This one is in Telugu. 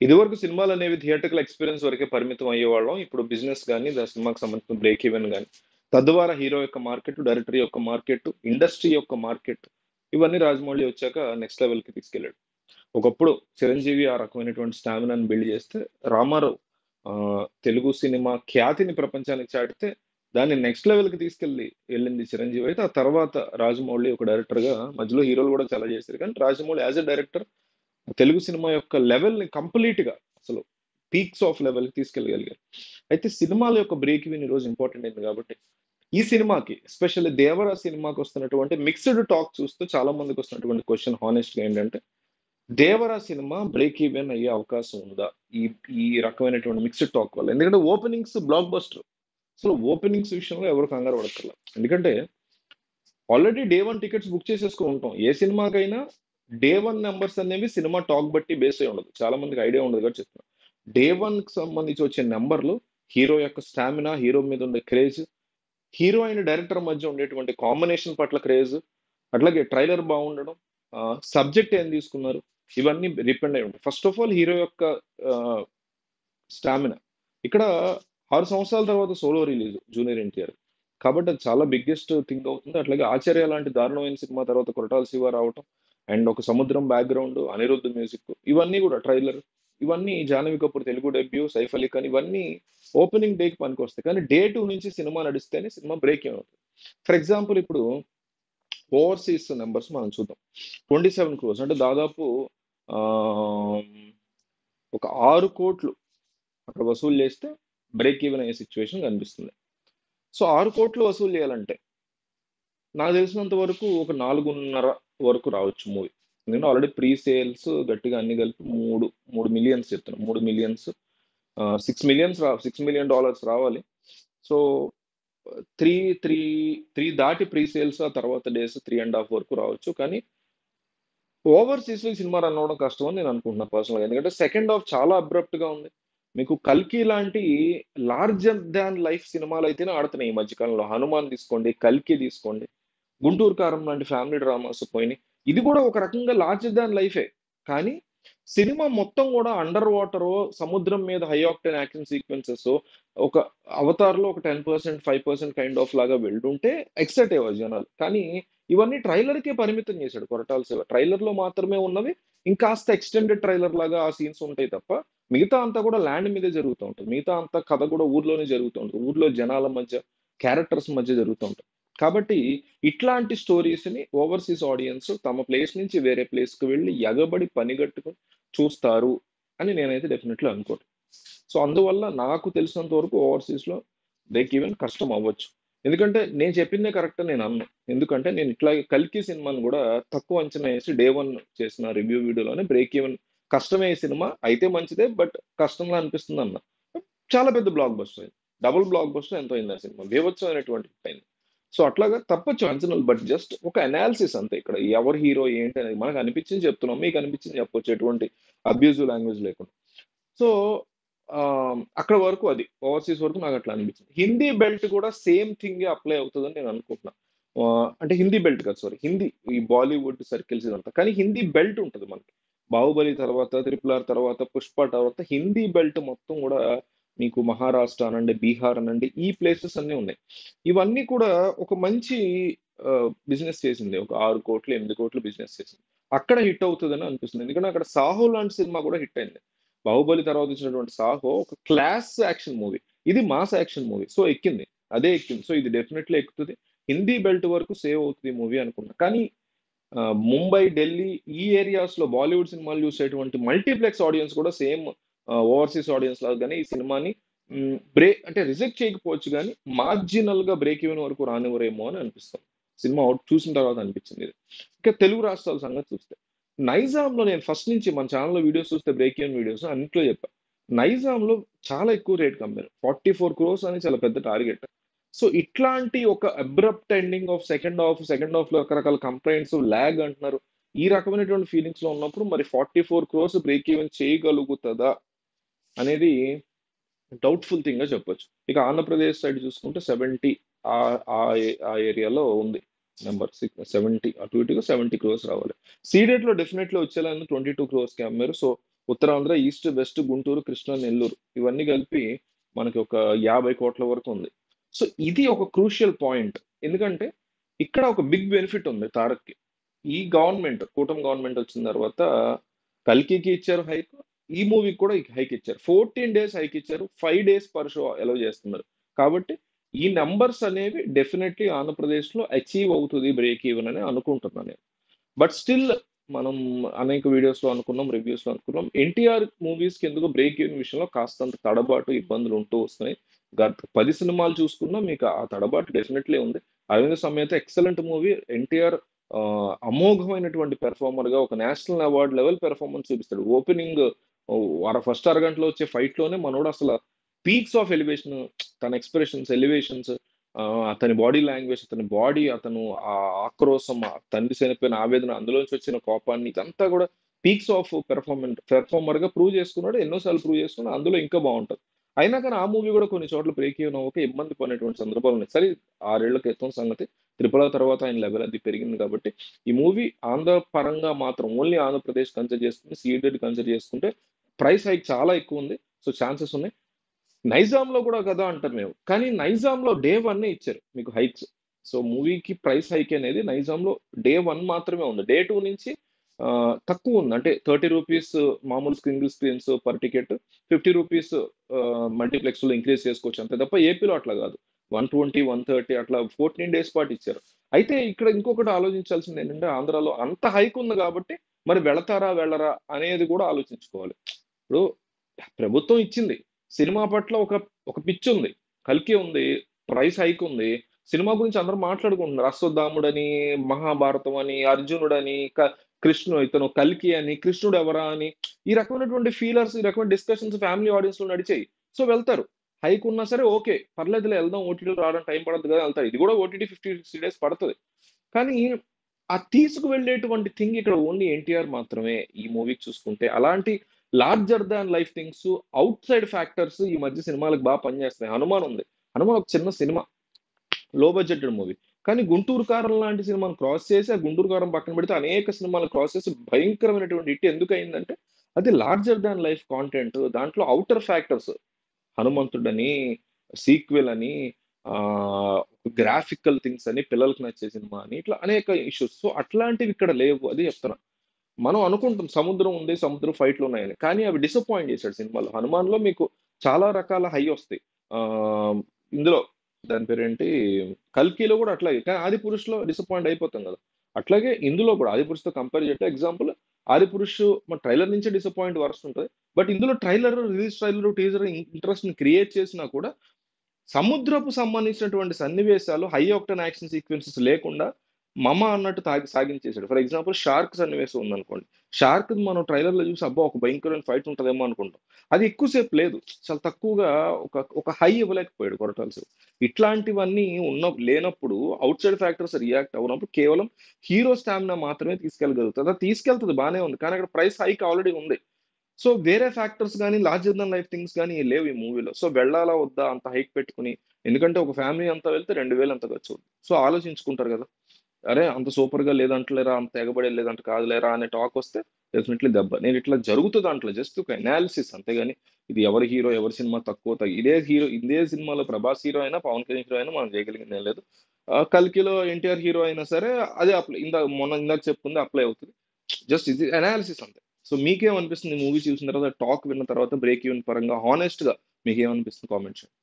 ఇదివరకు సినిమాలనేవి థియేట్రికల్ ఎక్స్‌పీరియన్స్ వరకే పరిమితం అయ్యేవాళ్ళం. ఇప్పుడు బిజినెస్ గాని, సినిమాకి సంబంధించిన బ్రేక్ ఈవెన్ గాని, తద్వారా హీరో యొక్క మార్కెట్, డైరెక్టర్ యొక్క మార్కెట్, ఇండస్ట్రీ యొక్క మార్కెట్ ఇవన్నీ రాజమౌళి వచ్చాక నెక్స్ట్ లెవెల్‌కి తీసుకెళ్ళాడు. ఒకప్పుడు చిరంజీవి ఆ రకమైనటువంటి స్టామినాని బిల్డ్ చేస్తే, రామారావు తెలుగు సినిమా ఖ్యాతిని ప్రపంచానికి చాటితే, దాన్ని నెక్స్ట్ లెవెల్‌కి ఎళ్ళింది చిరంజీవి అయితే, ఆ తర్వాత రాజమౌళి ఒక డైరెక్టర్‌గా మధ్యలో హీరోలు గూడా చాలా చేశారు. కానీ Rajamouli as a director Telugu cinema యొక్క లెవెల్‌ని కంప్లీట్‌గా అసలు పీక్స్ ఆఫ్ లెవెల్‌కి తీసుకెళ్ళగలిగారు. అయితే సినిమాల యొక్క బ్రేక్ ఈవెన్ ఈరోజు ఇంపార్టెంట్ అయింది కాబట్టి, ఈ సినిమాకి ఎస్పెషల్లీ 'దేవర' సినిమాకొస్తున్నటువంటి మిక్స్డ్ టాక్ చూస్తే చాలా మందికొస్తున్నటువంటి క్వెషన్ హానెస్ట్‌గా ఏంటంటే, 'దేవర' సినిమా బ్రేక్ ఈవెన్ అయ్యే అవకాశం ఉందా? ఈ ఈ రకమైనటువంటి మిక్స్డ్ టాక్ వల్ల. ఎందుకంటే ఓపెనింగ్స్ బ్లాక్ బస్టర్. అసలు ఓపెనింగ్స్ విషయంలో ఎవరు కంగారు పడక్కర్ల. ఎందుకంటే ఆల్రెడీ డే 1 టికెట్స్ బుక్ చేసేసుకొని ఉంటాం. ఏ సినిమాకైనా డే 1 నంబర్స్ అనేవి సినిమా టాక్ బట్టి బేస్ అయ్యి ఉండదు. చాలా మందికి ఐడియా ఉండదు కాబట్టి చెప్తున్నా. డే 1కి సంబంధించి వచ్చే నంబర్‌లు హీరో యొక్క స్టామినా, హీరో మీద ఉండే క్రేజ్, హీరో అండ్ డైరెక్టర్ మధ్య ఉండేటువంటి కాంబినేషన్ పట్ల క్రేజ్, అట్లాగే ట్రైలర్ బాగుండడం, సబ్జెక్ట్ ఏం తీసుకున్నారు, ఇవన్నీ డిపెండ్ అయి ఉంటాయి. ఫస్ట్ ఆఫ్ ఆల్ హీరో యొక్క ఆహ్, స్టామినా. ఇక్కడ 6 సంవత్సరాల తర్వాత సోలో రిలీజ్ 'జూనియర్ ఎన్టీఆర్'. కాబట్టి అది చాలా బిగ్గెస్ట్ థింగ్ అవుతుంది. అట్లాగే 'ఆచార్య' లాంటి దారుణమైన సినిమా తర్వాత 'కొరటాల శివ' రావటం అండ్ ఒక 'సముద్రం' బ్యాక్‌గ్రౌండ్, అనిరుద్ మ్యూజిక్ ఇవన్నీ గూడా ట్రైలర్ ఇవన్నీ 'జాహ్నవి కపూర్' తెలుగు డెబ్యూ, 'సైఫ్ అలీ ఖాన్' ఇవన్నీ ఓపెనింగ్ డేకి పనికొస్తాయి. కానీ డే 2 నుంచి సినిమా నడిస్తేనే సినిమా బ్రేక్ ఈవెన్ అవుతుంది. ఫర్ ఎగ్జాంపుల్ ఇప్పుడు ఓవర్‌సీస్ నంబర్స్ మనం చూద్దాం. 27 క్రోర్స్ అంటే దాదాపు ఆహ్, ఒక 6,00,00,000 అక్కడ వసూలు చేస్తే బ్రేక్ ఈవెన్ అయ్యే సిట్యుయేషన్ కనిపిస్తుంది. సో 6,00,00,000 వసూలు చేయాలంటే నాకు తెలిసినంత వరకు ఒక 4.5 వరకు రావచ్చు మూవీ. ఎందుకంటే ఆల్రెడీ ప్రీ సేల్స్ గట్టిగా అన్ని కలిపి 3 మిలియన్స్ చెప్తున్నా. 3 మిలియన్స్ 6 మిలియన్ డాలర్స్ రావాలి. సో 3, 3, 3 దాటి ప్రీ సేల్స్ ఆ తర్వాత డేస్ 3.5 వరకు రావచ్చు. కానీ ఓవర్‌సీస్‌లో ఈ సినిమా రన్ అవ్వడం కష్టం అని నేను అనుకుంటున్నా పర్సనల్‌గా. ఎందుకంటే సెకండ్ హాఫ్ చాలా అబ్రప్ట్‌గా ఉంది. మీకు 'కల్కి' లాంటి లార్జర్ థాన్ లైఫ్ సినిమాలైతేనే ఆడుతున్నాయి ఈ మధ్య కాలంలో. 'హనుమాన్' తీసుకోండి, 'కల్కి' తీసుకోండి. 'గుంటూరు కారం' లాంటి ఫ్యామిలీ డ్రామాస్ పోయినాయి. ఇది కూడా ఒక రకంగా లార్జర్ థాన్ లైఫే. కానీ సినిమా మొత్తం కూడా అండర్ వాటరో, సముద్రం మీద హై ఆక్టేన్ యాక్షన్ సీక్వెన్సెసో, ఒక 'అవతార్‌లో' ఒక 10%, 5% కైండ్ ఆఫ్ లాగా వెళ్తుంటే ఎక్సైట్ అయ్యేవారు జనాలు. కానీ ఇవన్నీ ట్రైలర్‌కే పరిమితం చేశాడు కొరటాల శివ. ట్రైలర్‌లో మాత్రమే ఉన్నవి. ఇంకాస్త ఎక్స్‌టెండెడ్ ట్రైలర్ లాగా ఆ సీన్స్ ఉంటాయి తప్ప, మిగతా అంతా కూడా ల్యాండ్ మీదే జరుగుతూ ఉంటది. మిగతా అంతా కథ కూడా ఊర్లోనే జరుగుతూ ఉంటది. ఊర్లో జనాల మధ్య, క్యారెక్టర్స్ మధ్య జరుగుతూ ఉంటది. కాబట్టి ఇట్లాంటి స్టోరీస్‌ని ఓవర్‌సీస్ ఆడియన్స్ తమ ప్లేస్ నుంచి వేరే ప్లేస్‌కి వెళ్లి ఎగబడి పనిగట్టుకొని చూస్తారు అని నేనైతే డెఫినెట్‌లీ అనుకోను. సో, అందువల్ల నాకు తెలిసినంత వరకు ఓవర్‌సీస్‌లో బ్రేక్ ఈవెన్ కష్టం అవ్వచ్చు. ఎందుకంటే నేను చెప్పిందే కరెక్ట్ అని నేను అనను. ఎందుకంటే నేను ఇట్లాగే 'కల్కి' సినిమాని గూడా తక్కువ అంచనా ఏసి డే 1 చేసిన రివ్యూ వీడియోలోనే బ్రేక్ ఈవెన్ కష్టమే ఈ సినిమా. అయితే మంచిదే. బట్ కష్టంలా అనిపిస్తుందన్నా. చాలా పెద్ద బ్లాక్ బస్టర్ అయింది. డబుల్ బ్లాక్ బస్టర్ ఎంతో అయింది ఆ సినిమా. బీభత్సమైనటువంటి హిట్ అయింది. సో, అట్లాగా తప్పొచ్చు అంచనాలు. బట్ జస్ట్ ఒక అనాలిసిస్ అంతే ఇక్కడ. ఎవరు హీరో ఏంటి అనేది మనకు అనిపించింది చెప్తున్నాం. మీకు అనిపించింది చెప్పొచ్చు. ఎటువంటి అబ్యూజివ్ లాంగ్వేజ్ లేకుండా. సో, అక్కడి వరకు అది. ఓవర్‌సీస్ వరకు నాకట్లా అనిపించింది. హిందీ బెల్ట్ కూడా సేమ్ థింగే అప్లై అవుతదని నేను అనుకుంటున్నా. అంటే హిందీ బెల్ట్ కాదు సారీ. హిందీ ఈ బాలీవుడ్ సర్కిల్స్ ఇదంతా. కానీ హిందీ బెల్ట్ ఉంటది మనకి. 'బాహుబలి' తర్వాత, 'ట్రిపుల్ ఆర్' తర్వాత, 'పుష్ప' తర్వాత హిందీ బెల్ట్ మొత్తం గూడా మీకు మహారాష్ట్ర అనండి, బీహార్ అనండి ఈ ప్లేసెస్ అన్నీ ఉన్నాయి. ఇవన్నీ కూడా ఒక మంచి బిజినెస్ చేసింది. ఒక 6,00,00,000, 8,00,00,000 బిజినెస్ చేసింది. అక్కడ హిట్ అవుతదని అనిపిస్తుంది. ఎందుకంటే అక్కడ 'సాహో' లాంటి సినిమా కూడా హిట్ అయింది. 'బాహుబలి' తర్వాత వచ్చినటువంటి 'సాహో' ఒక క్లాస్ యాక్షన్ మూవీ. ఇది మాస్ యాక్షన్ మూవీ. సో, ఎక్కింది. అదే ఎక్కింది. సో, ఇది డెఫినైట్‌లీ ఎక్కుతది. హిందీ బెల్ట్ వరకు సేవ్ అవుతది ఈ మూవీ అనుకున్నా. కానీ ముంబై, ఢిల్లీ ఈ ఏరియాస్‌లో బాలీవుడ్ సినిమాలు చూసేటువంటి మల్టీప్లెక్స్ ఆడియన్స్ కూడా సేమ్ ఓవర్‌సీస్ ఆడియన్స్ లాగానే ఈ సినిమాని అంటే రిజెక్ట్ చేయకపోవచ్చు గానీ, మార్జినల్‌గా బ్రేక్ ఈవెన్ వరకు రానివ్వరేమో అని అనిపిస్తుంది. సినిమా చూసిన తర్వాత అనిపించింది ఇది. ఇక తెలుగు రాష్ట్రాల సంగతి చూస్తే, 'నైజాంలో' నేను ఫస్ట్ నుంచి మన ఛానెల్‌లో వీడియోస్ చూస్తే బ్రేక్ ఈవెన్ వీడియోస్ అన్నిట్లో చెప్పా. 'నైజాంలో' చాలా ఎక్కువ రేట్‌కి అమ్మారు. 44 క్రోర్స్ అని చాలా పెద్ద టార్గెట్. సో, ఇట్లాంటి ఒక అబ్రప్ట్ ఎండింగ్ ఆఫ్ సెకండ్ హాఫ్‌లో రకరకాల కంప్లెయింట్స్, లాగ్ అంటున్నారు. ఈ రకమైనటువంటి ఫీలింగ్స్‌లో ఉన్నప్పుడు మరి 44 క్రోర్స్ బ్రేక్ ఈవెన్ చేయగలుగుతదా? అనేది డౌట్‌ఫుల్ థింగ్‌గా చెప్పొచ్చు. ఇక ఆంధ్రప్రదేశ్ సైడ్ చూసుకుంటే 70 ఆ ఏరియాలో ఉంది. నంబర్ 70 అటు ఇటుగా 70 క్రోర్స్ రావాలి. సీడెడ్‌లో డెఫినైట్‌లీ వచ్చేలాగా 22 క్రోర్స్‌కి అమ్మారు. So, Uttarandhra, east, west, Guntur, Krishna, Nellore ఇవన్నీ కలిపి మనకి ఒక 50 కోట్ల వరకు ఉంది. సో ఇది ఒక క్రూషియల్ పాయింట్. ఎందుకంటే ఇక్కడ ఒక బిగ్ బెనిఫిట్ ఉంది తారక్‌కి. ఈ గవర్నమెంట్, కూటమి గవర్నమెంట్ వచ్చిన తర్వాత కల్కికి ఇచ్చారు హైక్. ఈ మూవీకి కూడా హైక్ ఇచ్చారు. 14 డేస్ హైక్ ఇచ్చారు. 5 డేస్ పర్ షో అలౌ చేస్తున్నారు. కాబట్టి ఈ నంబర్స్ అనేవి డెఫినెట్‌లీ ఆంధ్రప్రదేశ్‌లో అచీవ్ అవుతది బ్రేక్ ఈవెన్ అని అనుకుంటున్నాను నేను. బట్ స్టిల్ మనం అనేక వీడియోస్‌లో అనుకున్నాం, రివ్యూస్‌లో అనుకున్నాం. ఎన్టీఆర్ మూవీస్‌కి ఎందుకో బ్రేక్ ఈవెన్ విషయంలో కాస్తంత తడబాటు, ఇబ్బందులు ఉంటూ వస్తున్నాయి. గత 10 సినిమాలు చూసుకున్నా మీకు ఆ తడబాటు డెఫినెట్‌లీ ఉంది. 'Aravinda Sametha' excellent movie. ఎన్టీఆర్ అమోఘమైనటువంటి పెర్ఫార్మర్‌గా ఒక నేషనల్ అవార్డ్ లెవెల్ పెర్ఫార్మన్స్ చూపిస్తాడు. ఓపెనింగ్ ఫస్ట్ అరగంటలో వచ్చే ఫైట్‌లోనే మనోడు అసల పీక్స్ ఆఫ్ ఎలివేషన్, తన ఎక్స్‌ప్రెషన్స్, ఎలివేషన్స్, అతని బాడీ లాంగ్వేజ్, అతని బాడీ, అతను ఆ ఆక్రోశం, ఆ తండ్రి చనిపోయిన ఆవేదన, అందులోంచి వచ్చిన కోపాన్ని ఇదంతా గూడా పీక్స్ ఆఫ్ పెర్ఫార్మర్‌గా ప్రూవ్ చేసుకున్నాడు. ఎన్నో సార్లు ప్రూవ్ చేసుకున్నాడు. అందులో ఇంకా బావుంటది. అయినా కానీ ఆ మూవీ గూడా కొన్ని చోట్ల బ్రేక్ ఈవెన్ అవ్వక ఇబ్బంది పడినటువంటి సందర్భాలున్నాయి. సరే 6 ఏళ్ల క్రితం సంగతి. 'త్రిపుల' తర్వాత ఆయన లెవెల్ అది పెరిగింది కాబట్టి, ఈ మూవీ ఆంధ్ర పరంగా మాత్రం ఓన్లీ ఆంధ్రప్రదేశ్ కన్సిడర్ చేసుకొని, సీడెడ్ కన్సిడర్ చేసుకుంటే ప్రైస్ హైక్ చాలా ఎక్కువుంది. సో, ఛాన్సెస్ ఉన్నాయి. నైజాంలో కూడా కదా అంటారు మేము. కానీ నైజాంలో డే 1 ఇచ్చారు మీకు హైక్స్. సో, మూవీకి ప్రైస్ హైక్ అనేది నైజాంలో డే 1 మాత్రమే ఉంది. డే 2 నుంచి తక్కువుంది. అంటే ₹30 మామూలు సింగిల్ స్క్రీన్స్ పర్ టికెట్. ₹50 మల్టీప్లెక్స్‌లో ఇంక్రీజ్ చేసుకోవచ్చు అంతే తప్ప ఏపీలో అట్లా కాదు. 120, 130 అట్లా 14 డేస్ పాటు ఇచ్చారు. అయితే ఇక్కడ ఇంకొకటి ఆలోచించాల్సిందేంటంటే ఆంధ్రాలో అంత హైక్ ఉంది కాబట్టి మరి వెళతారా? వెళ్ళరా? అనేది కూడా ఆలోచించుకోవాలి. ఇప్పుడు ప్రభుత్వం ఇచ్చింది. సినిమా పట్ల ఒక పిచ్చుంది. 'కల్కి' ఉంది. ప్రైస్ హైక్ ఉంది. సినిమా గురించి అందరూ మాట్లాడుకుంటున్నారు. 'అశ్వత్థాముడని', 'మహాభారతం' అని, 'అర్జునుడని', ఇతను 'కల్కి' అని, 'కృష్ణుడు ఎవరా' అని ఈ రకమైనటువంటి ఫీలర్స్, ఈ రకమైన డిస్కషన్స్ ఫ్యామిలీ ఆడియన్స్‌లో నడిచాయి. సో, వెళ్తారు. హైక్ ఉన్నా సరే ఓకే. పర్లేదులే ఎళ్దాం ఓటీటీలో రావడానికి టైం పడద్ది కదా! ఎళ్తారు. ఇది కూడా ఓటీటీ 50, 60 డేస్ పడతది. కానీ ఆ తీసుకువెళ్ళేటువంటి థింగ్ ఇక్కడ ఓన్లీ ఎన్టీఆర్ మాత్రమే. ఈ మూవీకి చూసుకుంటే. అలాంటి larger than life things, outside factors ఈ మధ్య సినిమాలకు పనిచేస్తున్నాయి. 'హనుమాన్' ఉంది. 'హనుమాన్' ఒక చిన్న సినిమా. లో బడ్జెటెడ్ మూవీ. కానీ 'గుంటూరు కారం' లాంటి సినిమాను క్రాస్ చేసి, ఆ 'గుంటూరు కారం' పక్కన పెడితే అనేక సినిమాలు క్రాస్ చేసి భయంకరమైనటువంటి హిట్ ఎందుకయిందంటే, అది లార్జర్ థాన్ లైఫ్ కాంటెంట్. దాంట్లో ఔటర్ ఫ్యాక్టర్స్ 'హనుమంతుడని', సీక్వెల్ అని, ఆహ్, గ్రాఫికల్ థింగ్స్ అని, పిల్లలకి నచ్చే సినిమా అని, ఇట్లా అనేక ఇష్యూస్. సో, అట్లాంటివి ఇక్కడ లేవు. అది చెప్తున్నా. మనం అనుకుంటాం సముద్రం ఉంది, సముద్రం ఫైట్‌లున్నాయని. కానీ అవి డిసప్పాయింట్ చేసాడు సినిమాలో. 'హనుమాన్‌లో' మీకు చాలా రకాల హై ఒస్తాయి. ఆహ్, ఇందులో దాని పేరేంటి 'కల్కిలో' గూడా అట్లాగే. కానీ 'ఆదిపురుష్‌లో' డిసప్పాయింట్ అయిపోతాం గదా! అట్లాగే ఇందులో కూడా 'ఆదిపురుష్‌తో' కంపేర్ చేస్తే ఎగ్జాంపుల్ 'ఆదిపురుష్' మన ట్రైలర్ నుంచే డిసప్పాయింట్ వరస్ట్ ఉంటది. బట్ ఇందులో రిలీజ్ ట్రైలర్, టీజర్ ఇంట్రెస్ట్‌ని క్రియేట్ చేసినా కూడా సముద్రపు సంబంధించినటువంటి సన్నివేశాలు హై ఆక్టేన్ యాక్షన్ సీక్వెన్సెస్ లేకుండా అన్నట్టు సాగించేసాడు. ఫర్ ఎగ్జాంపుల్ షార్క్ సన్నివేశం ఉందనుకోండి. షార్క్‌ని మనం ట్రైలర్‌లో చూసి అబ్బా! ఒక భయంకరమైన ఫైట్ ఉంటదేమో అనుకుంటాం. అది ఎక్కువ సేపు లేదు. చాలా తక్కువగా ఒక హై ఇవ్వలేకపోయాడు కొరటాల శివ. ఇట్లాంటివన్నీ లేనప్పుడు ఔట్‌సైడ్ ఫ్యాక్టర్స్ రియాక్ట్ అవ్వనప్పుడు కేవలం హీరో స్టామినా మాత్రమే తీసుకెళ్ళగలుగుతది. అది తీసుకెళ్తది బానే ఉంది. కానీ అక్కడ ప్రైస్ హైక్ ఆల్రెడీ ఉంది. సో, వేరే ఫ్యాక్టర్స్ గాని, లార్జర్ థాన్ లైఫ్ థింగ్స్ గాని లేవు ఈ మూవీలో. సో, వెళ్ళాలా వద్దా అంత హైక్ పెట్టుకొని? ఎందుకంటే ఒక ఫ్యామిలీ అంతా వెళ్తే 2000 అంత ఖర్చవుద్ది. సో, ఆలోచించుకుంటారు గదా! అరే! అంత సూపర్‌గా లేదంటలేరా, అంత ఎగబడేలేదంట కాదులేరా అనే టాకొస్తే డెఫినైట్‌లీ దెబ్బ. నేనిట్లా జరుగుతదంటలే. జస్ట్ ఒక అనాలిసిస్ అంతేగాని ఇది ఎవరి హీరో, ఎవరి సినిమా తక్కువ ఇదే సినిమాలో 'ప్రభాస్' హీరో అయినా, 'పవన్ కళ్యాణ్' హీరో అయినా మనం చేయగలిగిందేం లేదు. 'కల్కిలో' 'ఎన్టీఆర్' హీరో అయినా సరే అదే అప్లై ఇందాక చెప్పుకుంది అప్లై అవుతది. జస్ట్ ఇది అనాలిసిస్ అంతే. సో, మీకేమనిపిస్తుంది ఈ మూవీ చూసిన తర్వాత, టాక్ విన్న తర్వాత బ్రేక్ ఈవెన్ పరంగా హానెస్ట్‌గా మీకేమనిపిస్తుంది కామెంట్ చేయండి.